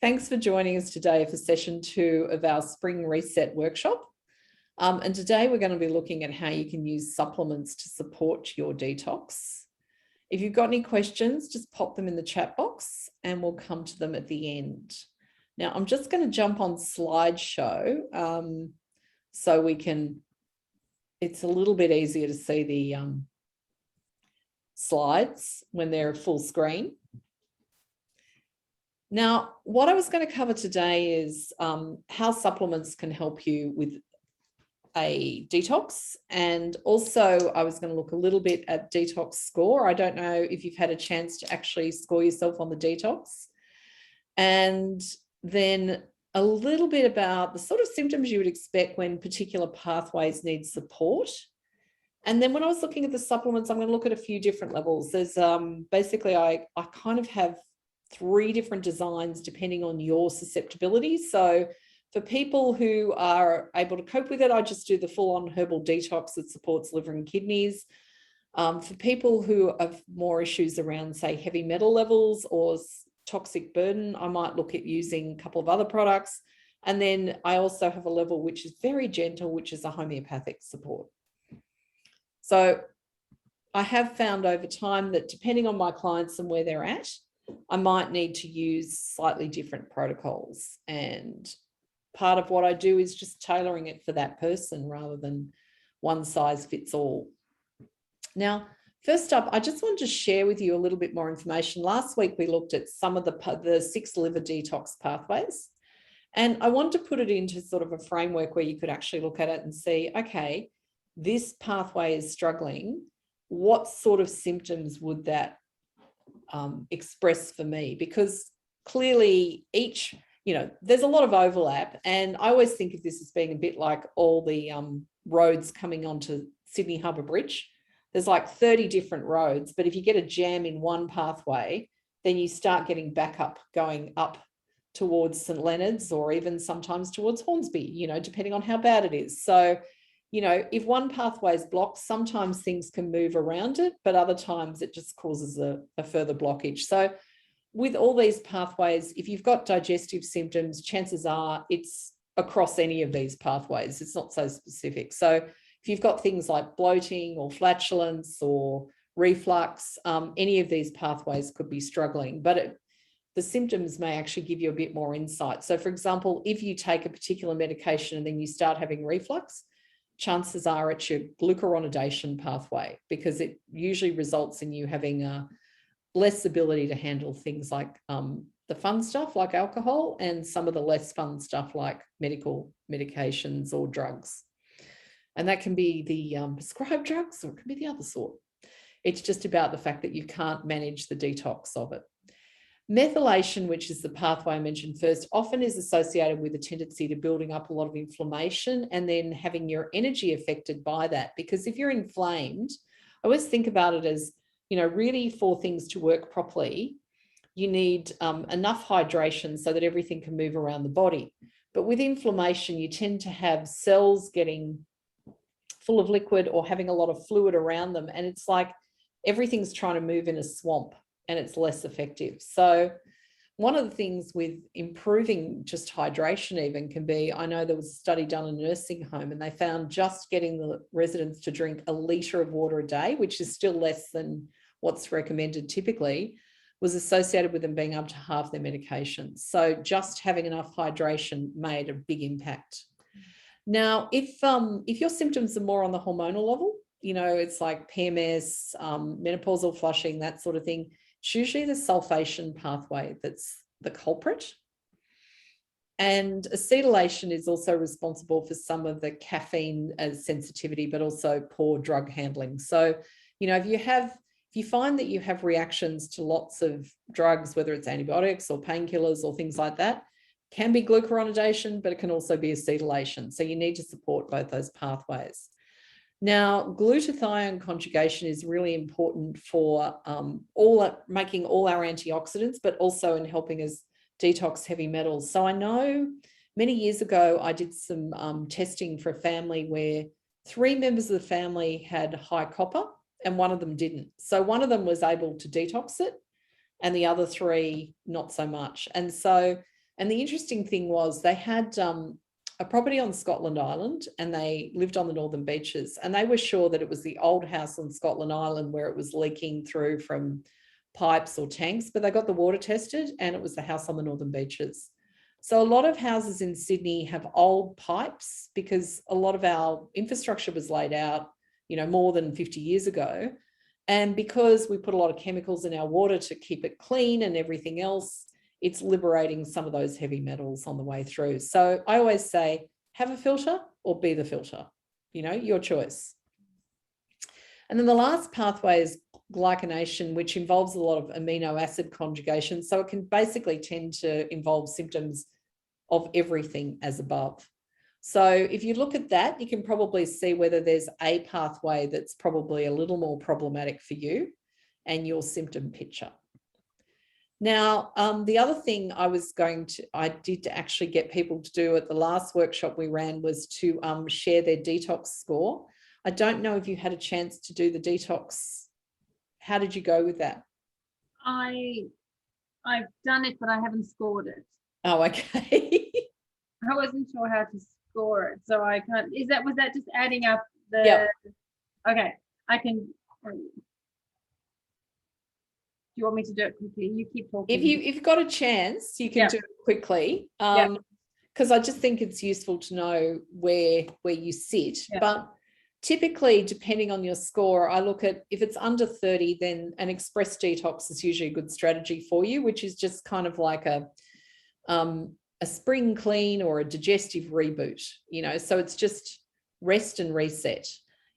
Thanks for joining us today for session 2 of our Spring Reset workshop. And today we're going to be looking at how you can use supplements to support your detox. If you've got any questions, just pop them in the chat box and we'll come to them at the end. Now, I'm just going to jump on slideshow so we can, it's a little bit easier to see the slides when they're full screen. Now, what I was going to cover today is how supplements can help you with a detox. And also I was going to look a little bit at detox score. I don't know if you've had a chance to actually score yourself on the detox. And then a little bit about the sort of symptoms you would expect when particular pathways need support. And then when I was looking at the supplements, I'm going to look at a few different levels. There's basically, I kind of have 3 different designs depending on your susceptibility. So for people who are able to cope with it, I just do the full-on herbal detox that supports liver and kidneys. For people who have more issues around, say, heavy metal levels or toxic burden, I might look at using a couple of other products. And then I also have a level which is very gentle, which is a homeopathic support. So I have found over time that depending on my clients and where they're at, I might need to use slightly different protocols. And part of what I do is just tailoring it for that person rather than one size fits all. Now, first up, I just wanted to share with you a little bit more information. Last week, we looked at some of the 6 liver detox pathways. And I wanted to put it into sort of a framework where you could actually look at it and see, okay, this pathway is struggling. What sort of symptoms would that express for me? Because clearly each, there's a lot of overlap. And I always think of this as being a bit like all the roads coming onto Sydney Harbour Bridge. There's like 30 different roads, but if you get a jam in one pathway, then you start getting backup going up towards St Leonard's or even sometimes towards Hornsby, depending on how bad it is. So, if one pathway is blocked, sometimes things can move around it, but other times it just causes a further blockage. So with all these pathways, if you've got digestive symptoms, chances are it's across any of these pathways. It's not so specific. So if you've got things like bloating or flatulence or reflux, any of these pathways could be struggling, but the symptoms may actually give you a bit more insight. So for example, if you take a particular medication and then you start having reflux, chances are it's your glucuronidation pathway, because it usually results in you having less ability to handle things like the fun stuff like alcohol and some of the less fun stuff like medical medications or drugs. And that can be the prescribed drugs, or it can be the other sort. It's just about the fact that you can't manage the detox of it. Methylation, which is the pathway I mentioned first, often is associated with a tendency to building up a lot of inflammation and then having your energy affected by that. Because if you're inflamed, I always think about it as, really for things to work properly, you need enough hydration so that everything can move around the body. But with inflammation, you tend to have cells getting full of liquid or having a lot of fluid around them. And it's like everything's trying to move in a swamp, and it's less effective. So one of the things with improving just hydration even can be, I know there was a study done in a nursing home and they found just getting the residents to drink 1 litre of water a day, which is still less than what's recommended typically, was associated with them being able to halve their medications. So just having enough hydration made a big impact. Now, if your symptoms are more on the hormonal level, it's like PMS, menopausal flushing, that sort of thing, it's usually the sulfation pathway that's the culprit. And acetylation is also responsible for some of the caffeine sensitivity, but also poor drug handling. So, if you find that you have reactions to lots of drugs, whether it's antibiotics or painkillers or things like that, can be glucuronidation, but it can also be acetylation. So you need to support both those pathways. Now, glutathione conjugation is really important for making all our antioxidants, but also in helping us detox heavy metals. So I know many years ago, I did some testing for a family where 3 members of the family had high copper and one of them didn't. So one of them was able to detox it and the other 3 not so much. And And the interesting thing was they had a property on Scotland Island, and they lived on the northern beaches, and they were sure that it was the old house on Scotland Island where it was leaking through from pipes or tanks, but they got the water tested and it was the house on the northern beaches. So a lot of houses in Sydney have old pipes because a lot of our infrastructure was laid out, more than 50 years ago. And because we put a lot of chemicals in our water to keep it clean and everything else, it's liberating some of those heavy metals on the way through. So I always say, have a filter or be the filter, your choice. And then the last pathway is glycination, which involves a lot of amino acid conjugation. So it can basically tend to involve symptoms of everything as above. So if you look at that, you can probably see whether there's a pathway that's probably a little more problematic for you and your symptom picture. Now, the other thing I did actually get people to do at the last workshop we ran was to share their detox score. I don't know if you had a chance to do the detox. How did you go with that? I've done it, but I haven't scored it. Oh, okay. I wasn't sure how to score it, so I can't. Was that just adding up the? Yep. Okay, I can. Do you want me to do it quickly? You keep talking. If you've got a chance, you can do it quickly. Because I just think it's useful to know where you sit. But typically, depending on your score, I look at if it's under 30, then an express detox is usually a good strategy for you, which is just kind of like a spring clean or a digestive reboot, so it's just rest and reset.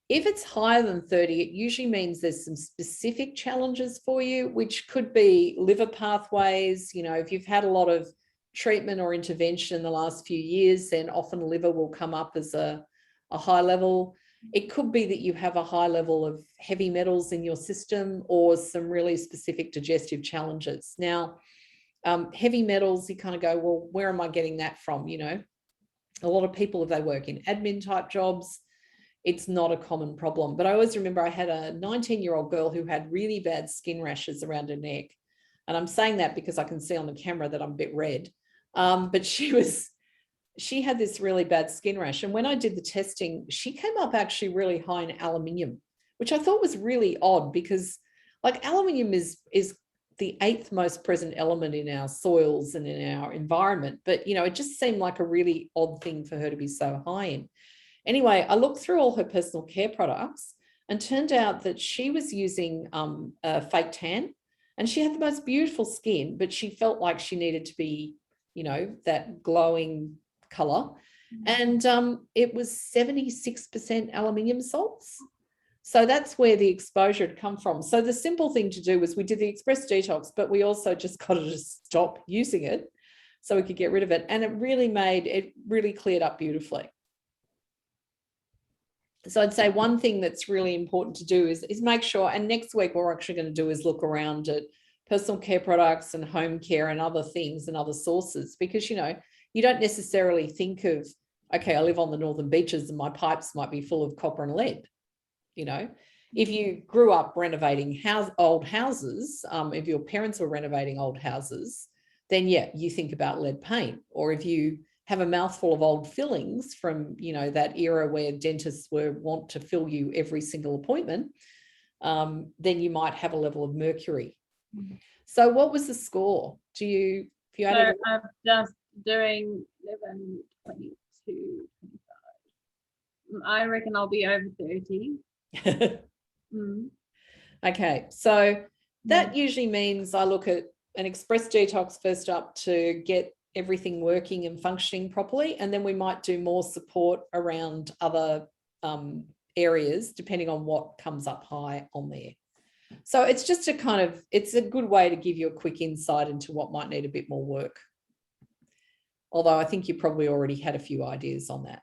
If it's higher than 30, it usually means there's some specific challenges for you, which could be liver pathways. If you've had a lot of treatment or intervention in the last few years, then often liver will come up as a high level. It could be that you have a high level of heavy metals in your system or some really specific digestive challenges. Now, heavy metals, you kind of go, well, where am I getting that from? A lot of people, if they work in admin type jobs, it's not a common problem. But I always remember I had a 19-year-old girl who had really bad skin rashes around her neck. And I'm saying that because I can see on the camera that I'm a bit red. But she had this really bad skin rash. And when I did the testing, she came up actually really high in aluminium, which I thought was really odd because aluminium is the 8th most present element in our soils and in our environment. But, it just seemed like a really odd thing for her to be so high in. Anyway, I looked through all her personal care products and turned out that she was using a fake tan, and she had the most beautiful skin, but she felt like she needed to be, that glowing color. And it was 76% aluminium salts. So that's where the exposure had come from. So the simple thing to do was we did the express detox, but we also just got to just stop using it so we could get rid of it. And it really cleared up beautifully. So I'd say one thing that's really important to do is make sure, and next week what we're actually going to do is look around at personal care products and home care and other things and other sources, because, you don't necessarily think of, okay, I live on the northern beaches and my pipes might be full of copper and lead. If you grew up renovating old houses, if your parents were renovating old houses, then you think about lead paint. Or if you have a mouthful of old fillings from, that era where dentists want to fill you every single appointment, then you might have a level of mercury. Mm-hmm. So what was the score? I'm just doing 11, 22, 25. I reckon I'll be over 30. Okay, so that usually means I look at an express detox first up to get everything working and functioning properly, and then we might do more support around other areas depending on what comes up high on there. So it's just it's a good way to give you a quick insight into what might need a bit more work, although I think you probably already had a few ideas on that.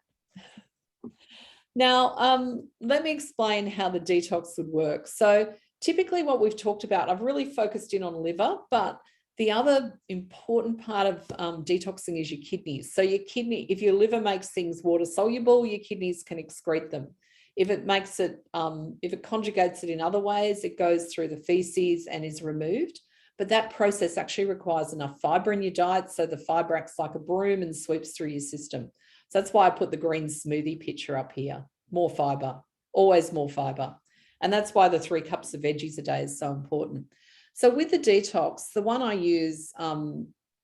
Now, let me explain how the detox would work. So typically what we've talked about, I've really focused in on liver, but the other important part of detoxing is your kidneys. So your kidney, if your liver makes things water soluble, your kidneys can excrete them. If it conjugates it in other ways, it goes through the feces and is removed. but that process actually requires enough fiber in your diet. So the fiber acts like a broom and sweeps through your system. So that's why I put the green smoothie picture up here. More fiber, always more fiber. And that's why the 3 cups of veggies a day is so important. So with the detox, the one I use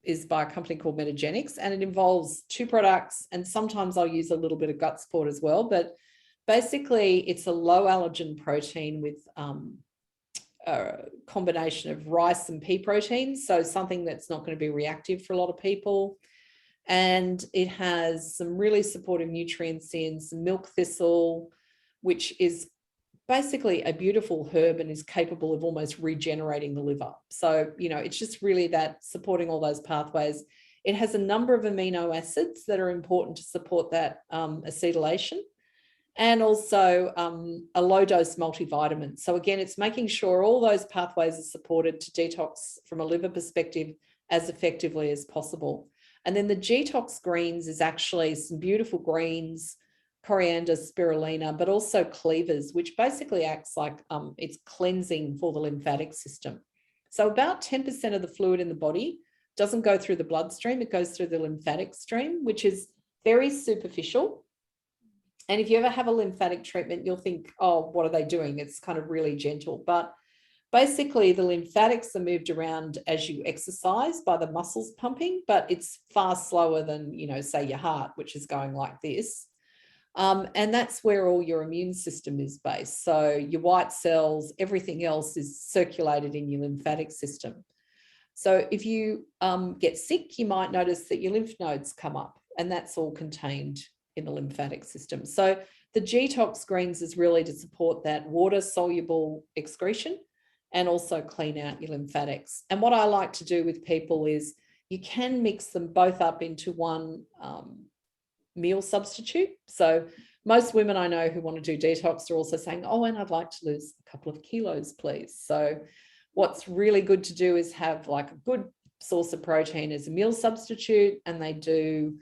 is by a company called Metagenics, and it involves 2 products. And sometimes I'll use a little bit of gut support as well. But basically, it's a low allergen protein with a combination of rice and pea proteins. So something that's not going to be reactive for a lot of people. And it has some really supportive nutrients in some milk thistle, which is basically a beautiful herb and is capable of almost regenerating the liver. So, you know, it's just really that supporting all those pathways. It has a number of amino acids that are important to support that acetylation, and also a low dose multivitamin. So again, it's making sure all those pathways are supported to detox from a liver perspective as effectively as possible. And then the detox greens is actually some beautiful greens, coriander, spirulina, but also cleavers, which basically acts like it's cleansing for the lymphatic system. So about 10% of the fluid in the body doesn't go through the bloodstream, it goes through the lymphatic stream, which is very superficial. And if you ever have a lymphatic treatment, you'll think, oh, what are they doing? It's kind of really gentle. But basically, the lymphatics are moved around as you exercise by the muscles pumping, but it's far slower than, you know, say your heart, which is going like this. And that's where all your immune system is based. So your white cells, everything else is circulated in your lymphatic system. So if you get sick, you might notice that your lymph nodes come up, and that's all contained in the lymphatic system. So the detox greens is really to support that water soluble excretion and also clean out your lymphatics. And what I like to do with people is you can mix them both up into one meal substitute. So most women I know who want to do detox are also saying, oh, and I'd like to lose a couple of kilos, please. So what's really good to do is have like a good source of protein as a meal substitute, and they do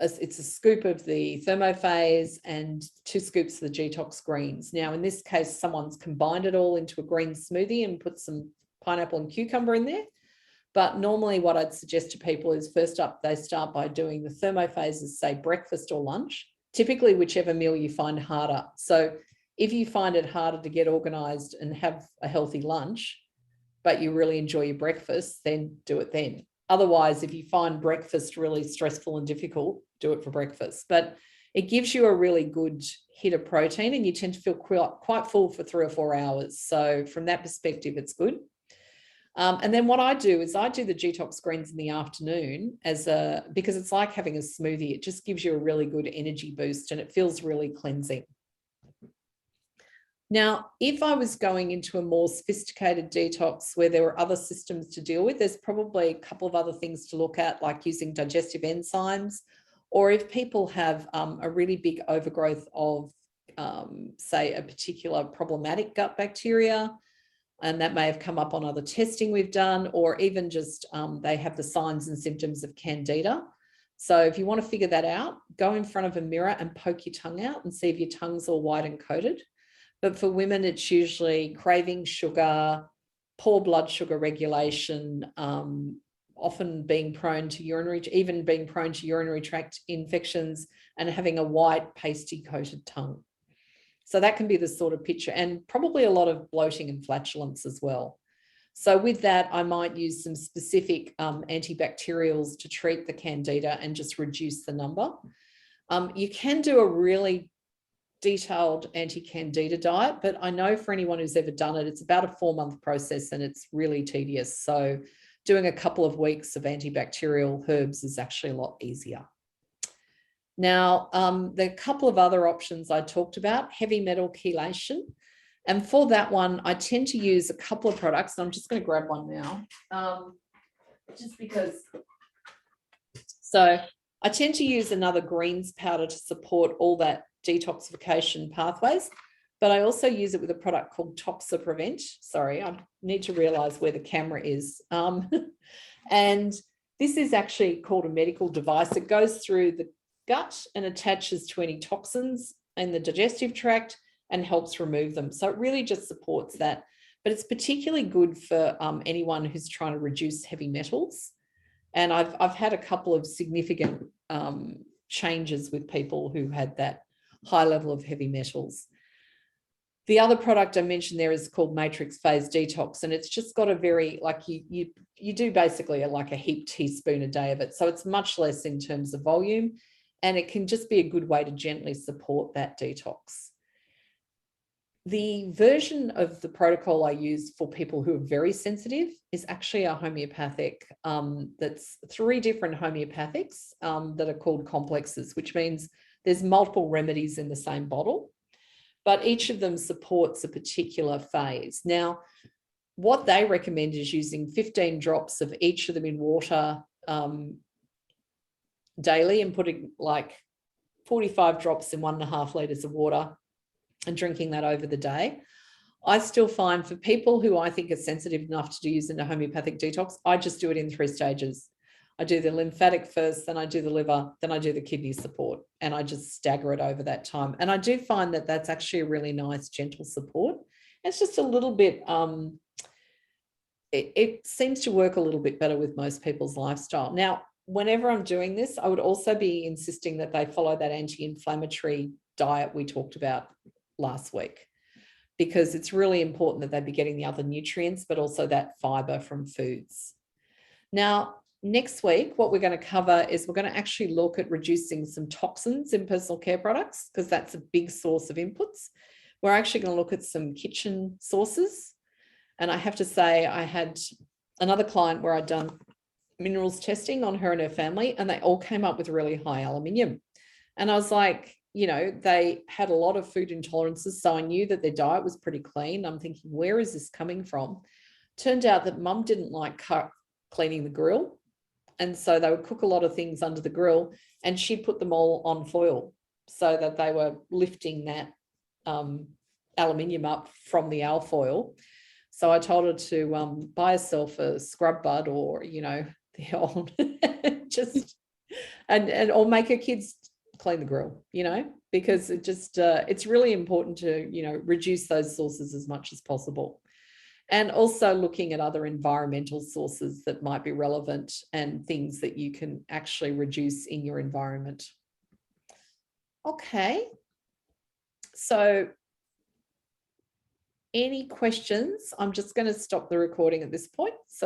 it's a scoop of the thermophase and 2 scoops of the detox greens. Now, in this case, someone's combined it all into a green smoothie and put some pineapple and cucumber in there. But normally what I'd suggest to people is first up, they start by doing the thermophases, say breakfast or lunch, typically whichever meal you find harder. So if you find it harder to get organized and have a healthy lunch, but you really enjoy your breakfast, then do it then. Otherwise, if you find breakfast really stressful and difficult, do it for breakfast. But it gives you a really good hit of protein, and you tend to feel quite full for 3 or 4 hours. So from that perspective, it's good. And then what I do is I do the detox greens in the afternoon because it's like having a smoothie. It just gives you a really good energy boost, and it feels really cleansing. Now, if I was going into a more sophisticated detox where there were other systems to deal with, there's probably a couple of other things to look at, like using digestive enzymes, or if people have a really big overgrowth of, say, a particular problematic gut bacteria, and that may have come up on other testing we've done, or even just they have the signs and symptoms of candida. So if you want to figure that out, go in front of a mirror and poke your tongue out and see if your tongue's all white and coated. But for women, it's usually craving sugar, poor blood sugar regulation, often being prone to urinary tract infections, and having a white pasty coated tongue. So that can be the sort of picture, and probably a lot of bloating and flatulence as well. So with that, I might use some specific antibacterials to treat the candida and just reduce the number. You can do a really detailed anti-candida diet, but I know for anyone who's ever done it, it's about a 4-month process and it's really tedious. So doing a couple of weeks of antibacterial herbs is actually a lot easier. Now, there are a couple of other options I talked about, heavy metal chelation. And for that one, I tend to use a couple of products. And I'm just going to grab one now, just because. So I tend to use another greens powder to support all that detoxification pathways, but I also use it with a product called Toxaprevent. Sorry, I need to realize where the camera is. And this is actually called a medical device. It goes through the gut and attaches to any toxins in the digestive tract and helps remove them. So it really just supports that. but it's particularly good for anyone who's trying to reduce heavy metals. And I've had a couple of significant changes with people who had that high level of heavy metals. The other product I mentioned there is called Matrix Phase Detox, and it's just got a very, like you do basically like a heaped teaspoon a day of it. So it's much less in terms of volume, and it can just be a good way to gently support that detox. The version of the protocol I use for people who are very sensitive is actually a homeopathic, that's 3 different homeopathics that are called complexes, which means there's multiple remedies in the same bottle, but each of them supports a particular phase. Now, what they recommend is using 15 drops of each of them in water daily, and putting like 45 drops in 1.5 litres of water and drinking that over the day. I still find for people who I think are sensitive enough to use in a homeopathic detox, I just do it in 3 stages. I do the lymphatic first, then I do the liver, then I do the kidney support, and I just stagger it over that time. And I do find that that's actually a really nice, gentle support. It's just a little bit, it seems to work a little bit better with most people's lifestyle. Now, whenever I'm doing this, I would also be insisting that they follow that anti-inflammatory diet we talked about last week, because it's really important that they be getting the other nutrients, but also that fiber from foods. Now, next week, what we're going to cover is we're going to actually look at reducing some toxins in personal care products, because that's a big source of inputs. We're actually going to look at some kitchen sources. And I have to say, I had another client where I'd done minerals testing on her and her family, and they all came up with really high aluminium. And I was like, you know, they had a lot of food intolerances. So I knew that their diet was pretty clean. I'm thinking, where is this coming from? Turned out that mum didn't like cleaning the grill. And so they would cook a lot of things under the grill, and she'd put them all on foil so that they were lifting that aluminium up from the alfoil. So I told her to buy herself a scrub bud, or, you know, the old just, and or make her kids clean the grill, you know, because it just, it's really important to, you know, reduce those sources as much as possible. And also looking at other environmental sources that might be relevant and things that you can actually reduce in your environment. Okay. So any questions? I'm just going to stop the recording at this point. So